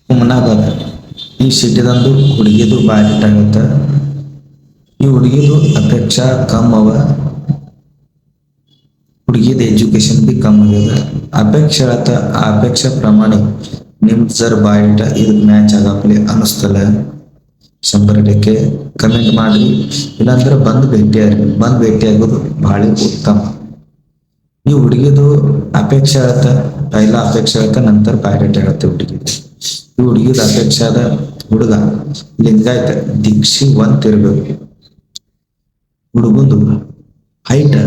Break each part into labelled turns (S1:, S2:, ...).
S1: ಹುಮನಾಬಾದ ಈ ಸಿಟಿದಂದು ಹುಡುಗಿದು ಬಾರಿ ಆಗತ್ತ. ಈ ಹುಡುಗಿದು ಅಪೇಕ್ಷಾ ಕಮ್ ಅವ, ಹುಡುಗಿದ ಎಜುಕೇಶನ್ ಬಿ ಕಮ್ ಆಗ್ಯದ. ಅಪೇಕ್ಷೆ ಹೇಳತ್ತ, ಆ ಅಪೇಕ್ಷೆ ಪ್ರಮಾಣ ನಿಮ್ದು ಜರ್ ಬಾಯಿಟ ಇದಕ್ ಮ್ಯಾಚ್ ಆಗಪ್ಲೆ ಅನಿಸ್ತಲ್ಲ 100% ಕಮೆಂಟ್ ಮಾಡ್ರಿ. ಇಲ್ಲಾಂದ್ರೆ ಬಂದ್ ಭೇಟಿ ಆಗೋದು ಬಹಳ ಉತ್ತಮ. ಈ ಹುಡುಗಿದು ಅಪೇಕ್ಷೆ ಹೇಳತ್ತ, ಪೈಲ ಅಪೇಕ್ಷೆ ಹೇಳತ್ತ, ನಂತರ ಬಾಯ್ಡೇಟ ಹೇಳತ್ತೆ ಹುಡುಗಿ. ಈ ಹುಡುಗಿದ ಅಪೇಕ್ಷೆ ಆದ ಹುಡುಗ ಲಿಂಗಾಯತ ದೀಕ್ಷಿವಂತ ಇರ್ಬೇಕು. ಹುಡುಗಂದು ಹೈಟ್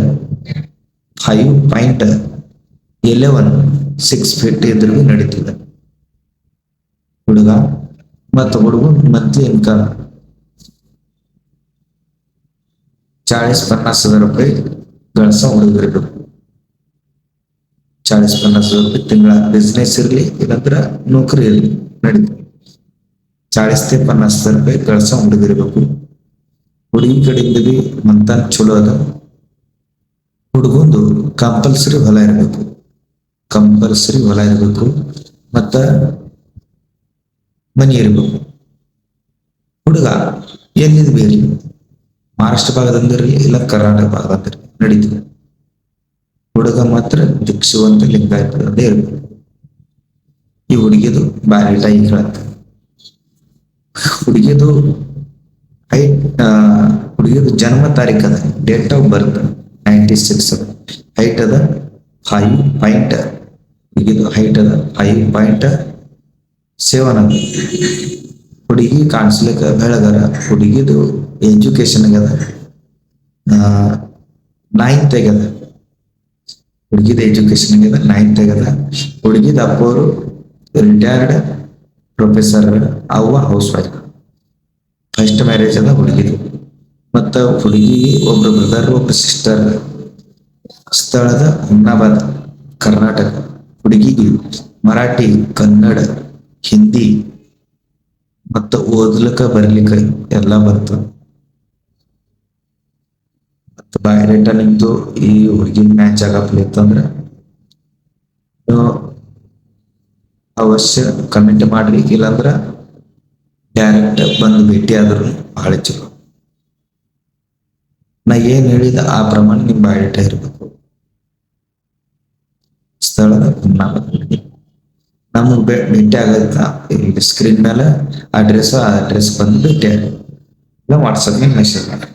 S1: 5.11 6 ಫೀಟ್ ಇದ್ರು ನಡೀತದೆ ಹುಡುಗ. ಮತ್ತು ಹುಡುಗನ್ ಮಂತ್ಲಿ ಇನ್ಕಮ್ 40-50 ರೂಪಾಯಿ ಗಳಿಸ ಹುಡುಗರಿರ್ಬೇಕು. 40-50 ರೂಪಾಯಿ ತಿಂಗಳ ಬಿಸ್ನೆಸ್ ಇರ್ಲಿ, ಇಲ್ಲಂದ್ರ ನೌಕರಿ ಇರ್ಲಿ ನಡೀತದೆ. 40-50 ರೂಪಾಯಿ ಗಳಿಸ ಹುಡುಗಿರ್ಬೇಕು. ಹುಡುಗಿ ಕಡೆಯಿಂದ ಬಿ ಮಂತಾನ್ ಚಲೋ ಅದ. ಹುಡುಗಂದು ಕಂಪಲ್ಸರಿ ಹೊಲ ಇರಬೇಕು, ಮತ್ತ ಮನಿ ಇರಬೇಕು. ಹುಡುಗ ಎಲ್ಲಿದ್ ಬೇರೆ ಮಹಾರಾಷ್ಟ್ರ ಭಾಗದಂದಿರಲಿ ಇಲ್ಲ ಕರ್ನಾಟಕ ಭಾಗದಂದಿರಲಿ ನಡೀತದೆ. ಹುಡುಗ ಮಾತ್ರ ದೀಕ್ಷಿವಂತ ಲಿಂಗಾಯತದೇ ಇರ್ಬೇಕು. ಈ ಹುಡುಗಿದು ಬಾರಿಟ ಈಗ ಹೇಳತ್ತ. ಹುಡುಗಿದು ಜನ್ಮ ತಾರೀಖ್ ಅದ, ಡೇಟ್ ಆಫ್ ಬರ್ತ್ 96 ಅದ. ಹೈಟ್ ಅದ 5. ಹುಡುಗಿದು ಹೈಟ್ ಅದ 5.7 ಅದ. ಹುಡುಗಿ ಕಾಣಿಸ್ಲಿಕ್ಕ ಬೆಳಗರ. ಹುಡುಗಿದು ಎಜುಕೇಶನ್ ಆಗ್ಯದ 9th ಆಗ್ಯದ. ಹುಡುಗಿದ ಎಜುಕೇಶನ್ ಆಗ್ಯದ 9th ಆಗ್ಯದ. ಹುಡುಗಿದ ಅಪ್ಪವರು ರಿಟೈರ್ಡ್ ಪ್ರೊಫೆಸರ್, ಅವ್ವ ಹೌಸ್ ವೈಫ್. ಫಸ್ಟ್ ಮ್ಯಾರೇಜ್ ಅದ ಹುಡುಗಿದು. ಮತ್ತ ಹುಡುಗಿಗೆ ಒಬ್ರು ಬ್ರದರ್, ಒಬ್ರು ಸಿಸ್ಟರ್. ಸ್ಥಳದ ಹುಮ್ನಾಬಾದ್ ಕರ್ನಾಟಕ. ಹುಡುಗಿಗೆ ಮರಾಠಿ, ಕನ್ನಡ, ಹಿಂದಿ ಮತ್ತ ಓದ್ಲಿಕ್ಕ ಬರ್ಲಿಕ್ಕ ಎಲ್ಲ ಬರ್ತದ. ಮತ್ತ ಬಾಯೋಡೇಟಾ ನಿಮ್ದು ಈ ಹುಡುಗಿ ಮ್ಯಾಚ್ ಆಗಪ್ಲೆ ಇತ್ತಂದ್ರ ಅವಶ್ಯ ಕಮೆಂಟ್ ಮಾಡ್ರಿ. ಇಲ್ಲಾಂದ್ರ ಡೈರೆಕ್ಟ್ ಬಂದು ಭೇಟಿ ಆದ್ರು ಬಹಳ ಚಲೋ. ನಾ ಏನ್ ಹೇಳಿದ ಆ ಪ್ರಮಾಣ ನಿಮ್ ಬಾಯೋಡೇಟಾ ಇರ್ಬೇಕು. ಸ್ಥಳದ ಹುಮ್ನಾಬಾದ್. ನಮಗ್ ಭೇಟಿ ಆಗತ್ತ ಇಲ್ಲಿ ಸ್ಕ್ರೀನ್ ಮೇಲೆ ಅಡ್ರೆಸ್ ಬಂದು ಭೇಟಿ ಆಗ, ಇಲ್ಲ ವಾಟ್ಸಪ್ ಮೇಲೆ ಮೆಸೇಜ್ ಮಾಡ್ರಿ.